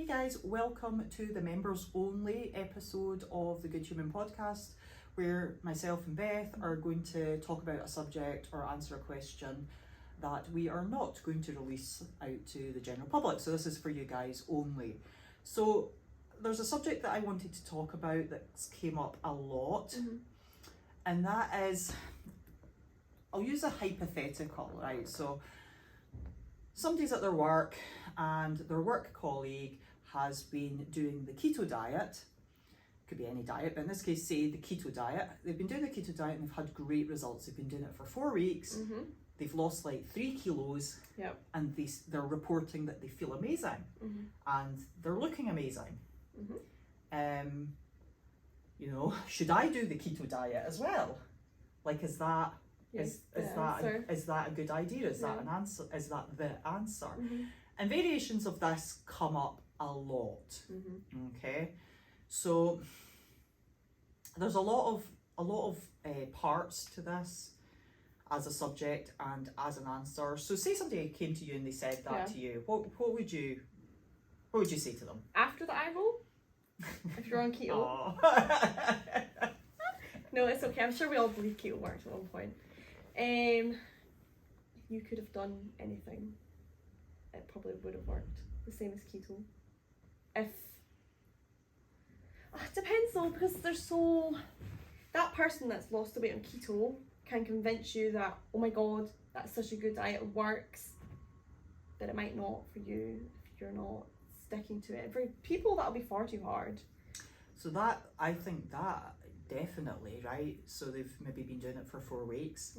guys, welcome to the members only episode of the Good Human podcast, where myself and Beth are going to talk about a subject or answer a question that we are not going to release out to the general public. So this is for you guys only. So there's a subject that I wanted to talk about that's came up a lot, and that is, I'll use a hypothetical, right? So somebody's at their work and their work colleague has been doing the keto diet. Could be any diet, but in this case, say the keto diet. They've been doing the keto diet and they've had great results. They've been doing it for 4 weeks. They've lost like 3 kilos, and they're reporting that they feel amazing, and they're looking amazing. You know, should I do the keto diet as well? Like, is that is that a good idea? Is that an answer? Is that the answer? And variations of this come up a lot. Okay, so there's a lot of parts to this as a subject and as an answer. So say somebody came to you and they said that to you, what would you say to them? After the eye roll? If you're on keto. No, it's okay. I'm sure we all believe keto worked at one point. If you could have done anything, it probably would have worked. The same as keto. It depends though, because that person that's lost the weight on keto can convince you that, oh my god, that's such a good diet, it works, but it might not for you if you're not sticking to it. For people, that'll be far too hard. So I think that definitely, right? So they've maybe been doing it for 4 weeks.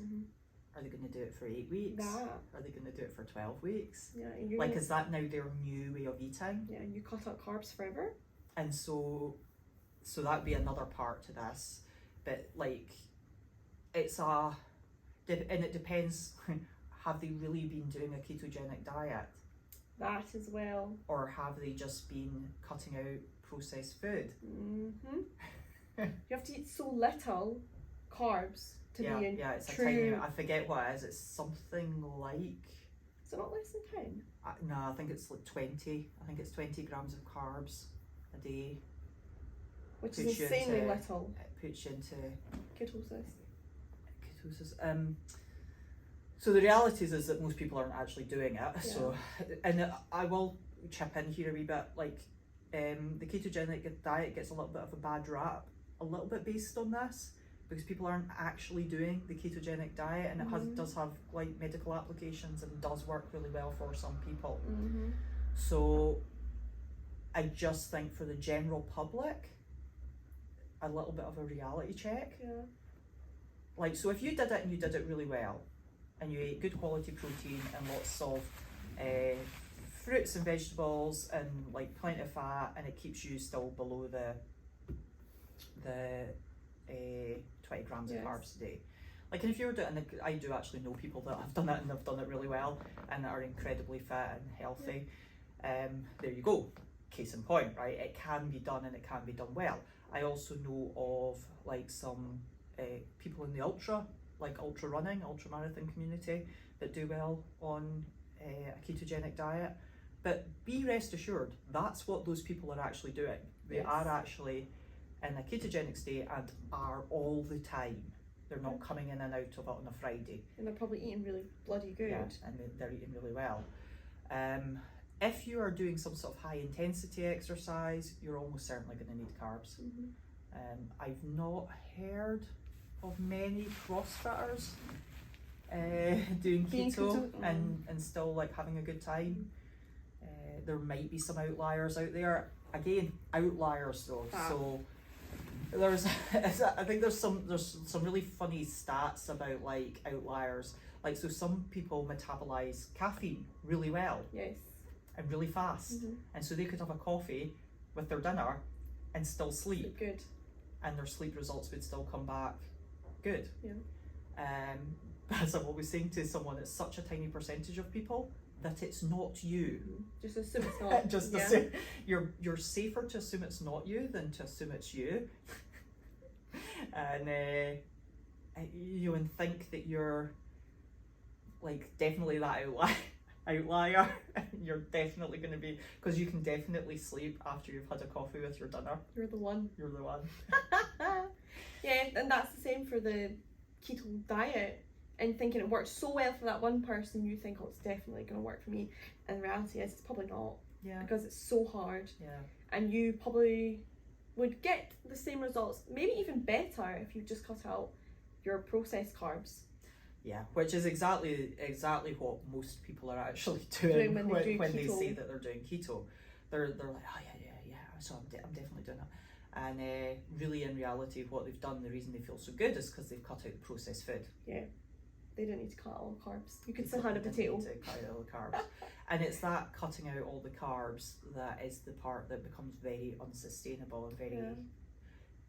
Are they going to do it for 8 weeks? Are they going to do it for 12 weeks? Yeah. Like, is that now their new way of eating? Yeah, you cut out carbs forever. And so that'd be another part to this. But like, it depends. Have they really been doing a ketogenic diet? That as well. Or have they just been cutting out processed food? You have to eat so little carbs to be in it's true... a tiny, I forget what it is. It's something like... Is it not less than 10? No, I think it's like 20. I think it's 20 grams of carbs a day. Which is insanely little. It puts you into... Ketosis. So the reality is that most people aren't actually doing it. So, and I will chip in here a wee bit, like the ketogenic diet gets a little bit of a bad rap, a little bit based on this, because people aren't actually doing the ketogenic diet, and it does have like medical applications and does work really well for some people. So I just think for the general public, a little bit of a reality check. Like, so if you did it and you did it really well, and you ate good quality protein and lots of fruits and vegetables and like plenty of fat, and it keeps you still below the 20 grams of carbs a day. Like, and if you were doing, I do actually know people that have done it and have done it really well and are incredibly fit and healthy. There you go, case in point, right? It can be done and it can be done well. I also know of like some people in the ultra running, ultra marathon community that do well on a ketogenic diet. But be rest assured, that's what those people are actually doing. They are actually in a ketogenic state and are all the time. They're not coming in and out of it on a Friday. And they're probably eating really bloody good. Yeah, and they're eating really well. If you are doing some sort of high intensity exercise, you're almost certainly going to need carbs. I've not heard of many CrossFitters doing keto and still like having a good time. There might be some outliers out there. Again, outliers though. So I think there's some really funny stats about like outliers. Like, so some people metabolize caffeine really well. And really fast. And so they could have a coffee with their dinner and still sleep. Good. And their sleep results would still come back good. As I'm always saying to someone, it's such a tiny percentage of people that it's not you. Just assume it's not. Assume, you're safer to assume it's not you than to assume it's you. And and think that you're like definitely that outlier. you're definitely going to be, because you can definitely sleep after you've had a coffee with your dinner. You're the one. You're the one. Yeah, and that's the same for the keto diet. And thinking it works so well for that one person, you think, oh, it's definitely going to work for me. And the reality is, it's probably not. Yeah. Because it's so hard. Yeah. And you probably would get the same results, maybe even better, if you just cut out your processed carbs. Yeah, which is exactly what most people are actually doing when they keto. say that they're doing keto. They're like, oh yeah. So I'm definitely doing that. And really, in reality, what they've done, the reason they feel so good is because they've cut out the processed food. Yeah, they don't need to cut all the carbs. You could They still have a didn't potato. need to cut out all the carbs. And it's that cutting out all the carbs that is the part that becomes very unsustainable and very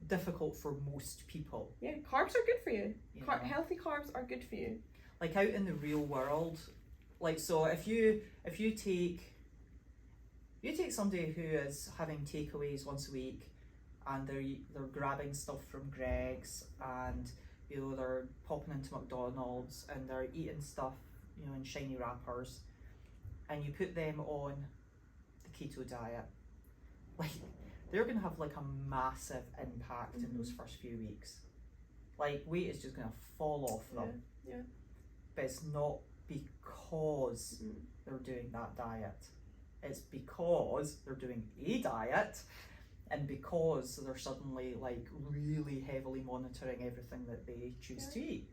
difficult for most people. Yeah, carbs are good for you. You know? Healthy carbs are good for you. Like out in the real world, like, so if you take somebody who is having takeaways once a week, and they're grabbing stuff from Greggs, and they're popping into McDonald's and they're eating stuff in shiny wrappers, and you put them on the keto diet, like, they're going to have like a massive impact in those first few weeks. Like, weight is just going to fall off them. Yeah. But it's not because they're doing that diet. It's because they're doing a diet, and because they're suddenly like really heavily monitoring everything that they choose to eat.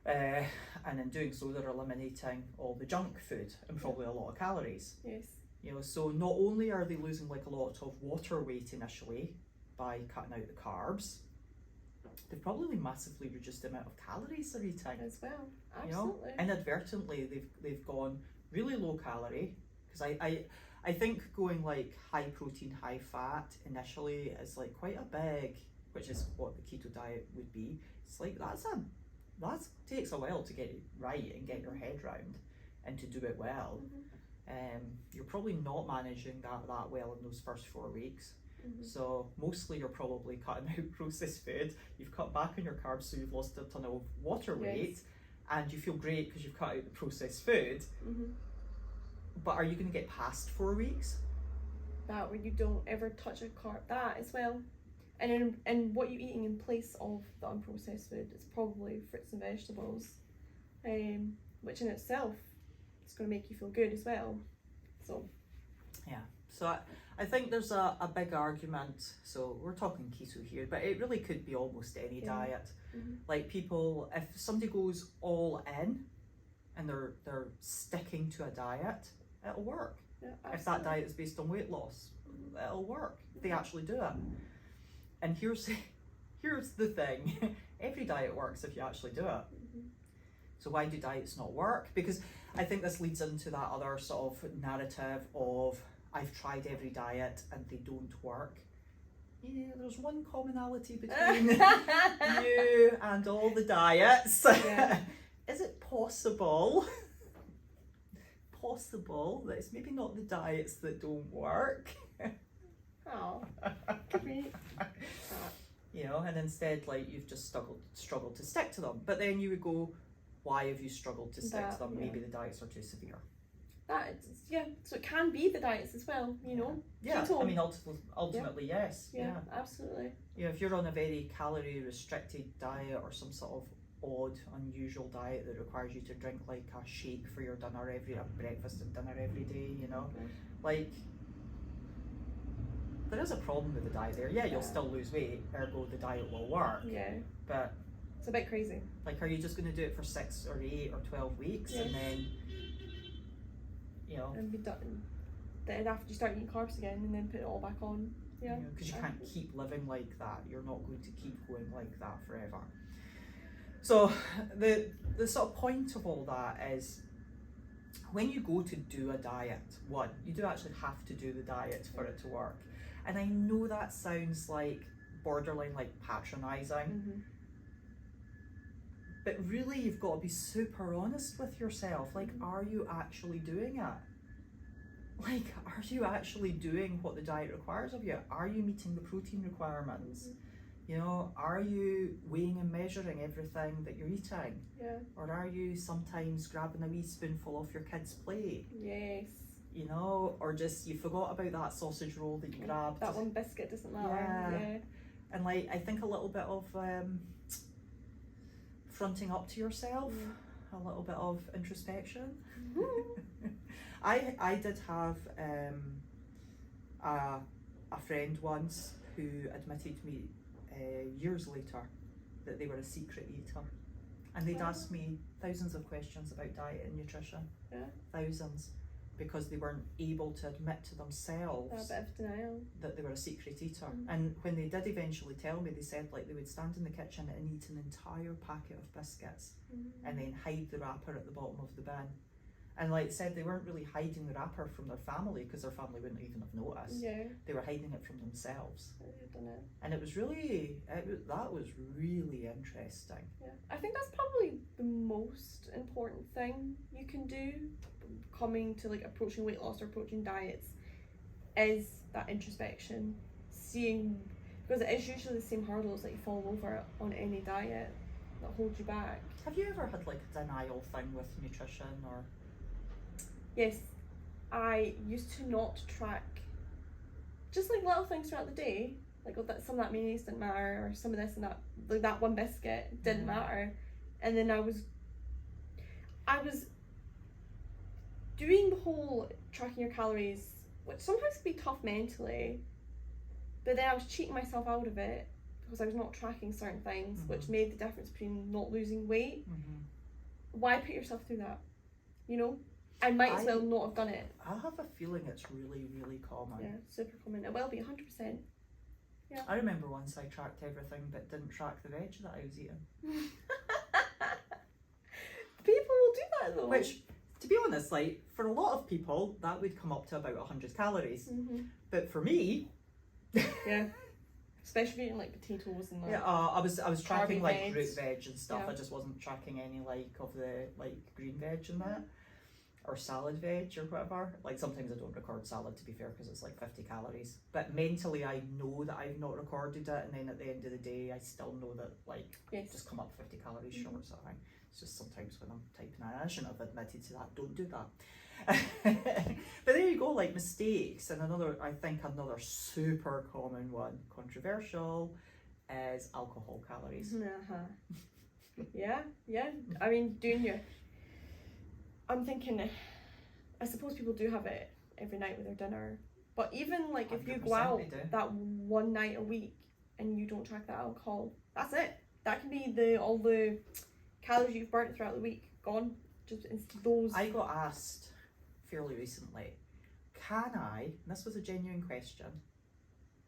And in doing so, they're eliminating all the junk food and probably a lot of calories. Yes. So not only are they losing like a lot of water weight initially by cutting out the carbs, they've probably massively reduced the amount of calories they're eating as well. Absolutely. Inadvertently they've gone really low calorie, because I think going like high protein, high fat initially is like quite a big, which is what the keto diet would be. It's like that takes a while to get it right and get your head round and to do it well. You're probably not managing that well in those first 4 weeks. So mostly you're probably cutting out processed food. You've cut back on your carbs, so you've lost a ton of water weight, and you feel great because you've cut out the processed food. But are you going to get past 4 weeks? That where you don't ever touch a carb, that as well. And what you're eating in place of the unprocessed food is probably fruits and vegetables, which in itself is going to make you feel good as well. So I think there's a big argument. So we're talking keto here, but it really could be almost any diet. Like, people, if somebody goes all in and they're sticking to a diet, it'll work. If that diet is based on weight loss, it'll work. They actually do it. And here's the thing. Every diet works if you actually do it. So why do diets not work? Because I think this leads into that other sort of narrative of, I've tried every diet and they don't work. Yeah, there's one commonality between you and all the diets. Is it possible that it's maybe not the diets that don't work? Oh, could be. And instead, like, you've just struggled to stick to them. But then you would go, why have you struggled to stick to them? Maybe the diets are too severe. So it can be the diets as well, Yeah, keto. I mean, ultimately, yes. Yeah, absolutely. If you're on a very calorie restricted diet, or some sort of odd, unusual diet that requires you to drink like a shake for your dinner breakfast and dinner every day, like, there is a problem with the diet there. Yeah, you'll still lose weight, ergo the diet will work. Yeah. But it's a bit crazy. Like, are you just going to do it for 6 or 8 or 12 weeks and then, and be done? Then after you start eating carbs again, and then put it all back on. Yeah. Because you can't keep living like that. You're not going to keep going like that forever. So the sort of point of all that is, when you go to do a diet, you do actually have to do the diet for it to work. And I know that sounds like borderline like patronizing, but really you've got to be super honest with yourself. Like, are you actually doing it? Like, are you actually doing what the diet requires of you? Are you meeting the protein requirements? You know, are you weighing and measuring everything that you're eating? Yeah. Or are you sometimes grabbing a wee spoonful off your kid's plate? Yes. You know, or just you forgot about that sausage roll that you grabbed. That one biscuit doesn't matter. Yeah. And like, I think a little bit of fronting up to yourself, a little bit of introspection. I did have a friend once who admitted to me years later that they were a secret eater, and they'd asked me thousands of questions about diet and nutrition. Yeah. Thousands, because they weren't able to admit to themselves A bit of denial. that they were a secret eater. And when they did eventually tell me, they said like they would stand in the kitchen and eat an entire packet of biscuits and then hide the wrapper at the bottom of the bin. And like said, they weren't really hiding the wrapper from their family because their family wouldn't even have noticed. Yeah. They were hiding it from themselves. I've done it. And it was really, that was really interesting. Yeah. I think that's probably the most important thing you can do coming to like approaching weight loss or approaching diets is that introspection, seeing, because it is usually the same hurdles that you fall over on any diet that hold you back. Have you ever had like a denial thing with nutrition or? Yes, I used to not track just like little things throughout the day, like some of that mayonnaise didn't matter, or some of this and that, like that one biscuit didn't matter, and then I was doing the whole tracking your calories, which sometimes can be tough mentally, but then I was cheating myself out of it because I was not tracking certain things, which made the difference between not losing weight. Why put yourself through that? You know, I might as well not have done it. I have a feeling it's really, really common. Yeah, super common. It will be 100%. Yeah. I remember once I tracked everything but didn't track the veg that I was eating. People will do that though. Which, to be honest, like for a lot of people, that would come up to about 100 calories. But for me, yeah, especially eating like potatoes and like yeah, I was tracking like veg. root veg and stuff. Yeah. I just wasn't tracking any like of the like green veg and that, or salad veg or whatever. Like sometimes I don't record salad, to be fair, because it's like 50 calories. But mentally, I know that I've not recorded it, and then at the end of the day, I still know that like just come up 50 calories short. Sort of thing. It's just sometimes when I'm typing in, I shouldn't have admitted to that. Don't do that. But there you go, like mistakes. And I think another super common one, controversial, is alcohol calories. Yeah. I mean, I'm thinking, I suppose people do have it every night with their dinner, but even like if you go out that one night a week and you don't track that alcohol, that's it. That can be all the calories you've burnt throughout the week gone. Just those. I got asked fairly recently, can I, and this was a genuine question,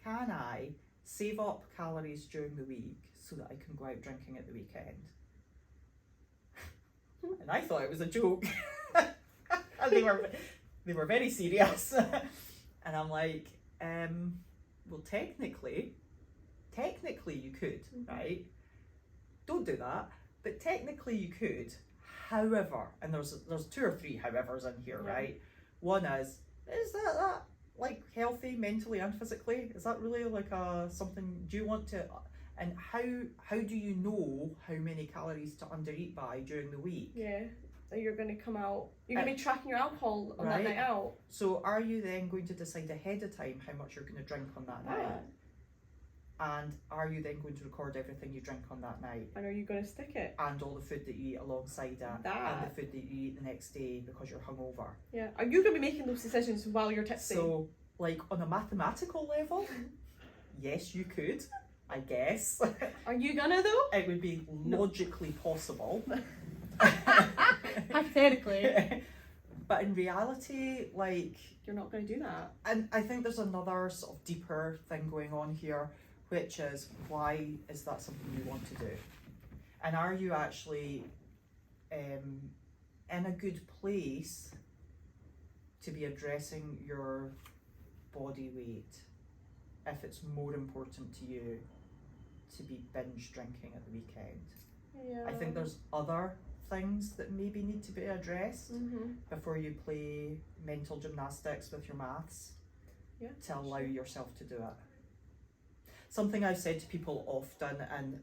can I save up calories during the week so that I can go out drinking at the weekend? And I thought it was a joke. And they were very serious. And I'm like, well, technically you could, right? Don't do that, but technically you could. However, and there's 2 or 3 howevers in here, right? One is that like healthy mentally and physically? Is that really like something? Do you want to? And how do you know how many calories to undereat by during the week? Yeah, you're going to come out. You're going to be tracking your alcohol on that night out. So are you then going to decide ahead of time how much you're going to drink on that night? And are you then going to record everything you drink on that night? And are you going to stick it? And all the food that you eat alongside that. And the food that you eat the next day because you're hungover. Yeah. Are you going to be making those decisions while you're tipsy? So, like on a mathematical level, yes, you could, I guess. Are you gonna though? It would be logically possible. Hypothetically. But in reality, like... You're not going to do that. And I think there's another sort of deeper thing going on here, which is, why is that something you want to do? And are you actually in a good place to be addressing your body weight if it's more important to you to be binge drinking at the weekend? Yeah. I think there's other things that maybe need to be addressed before you play mental gymnastics with your maths to allow yourself to do it. Something I've said to people often, and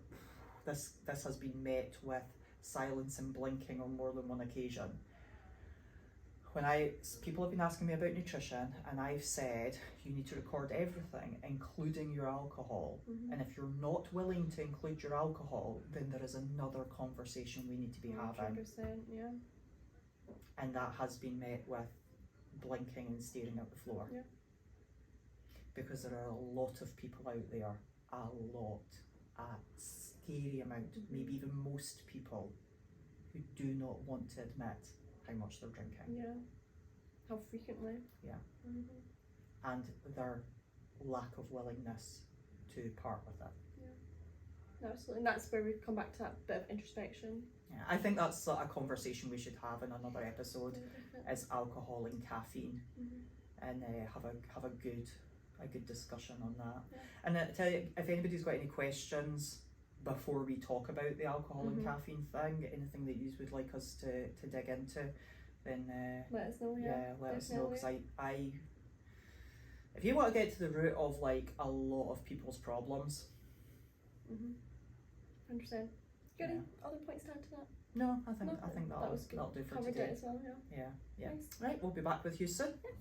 this has been met with silence and blinking on more than one occasion. When people have been asking me about nutrition, and I've said you need to record everything, including your alcohol. And if you're not willing to include your alcohol, then there is another conversation we need to be having. 100%, yeah. And that has been met with blinking and staring at the floor. Yeah. Because there are a lot of people out there, a scary amount, maybe even most people, who do not want to admit how much they're drinking. Yeah. How frequently. Yeah. And their lack of willingness to part with it. Yeah. Absolutely. And that's where we come back to that bit of introspection. Yeah, I think that's a conversation we should have in another episode. Yeah, Is alcohol and caffeine, and have a good discussion on that. Yeah. And I tell you, if anybody's got any questions before we talk about the alcohol and caffeine thing, anything that you would like us to dig into, then let us know. let us know, because I if you want to get to the root of like a lot of people's problems. 100%. Got any other points to add to that? No, I think that was good. that'll do for Covered today. it as well. Yeah. Yeah. Nice. Right, we'll be back with you soon. Yes.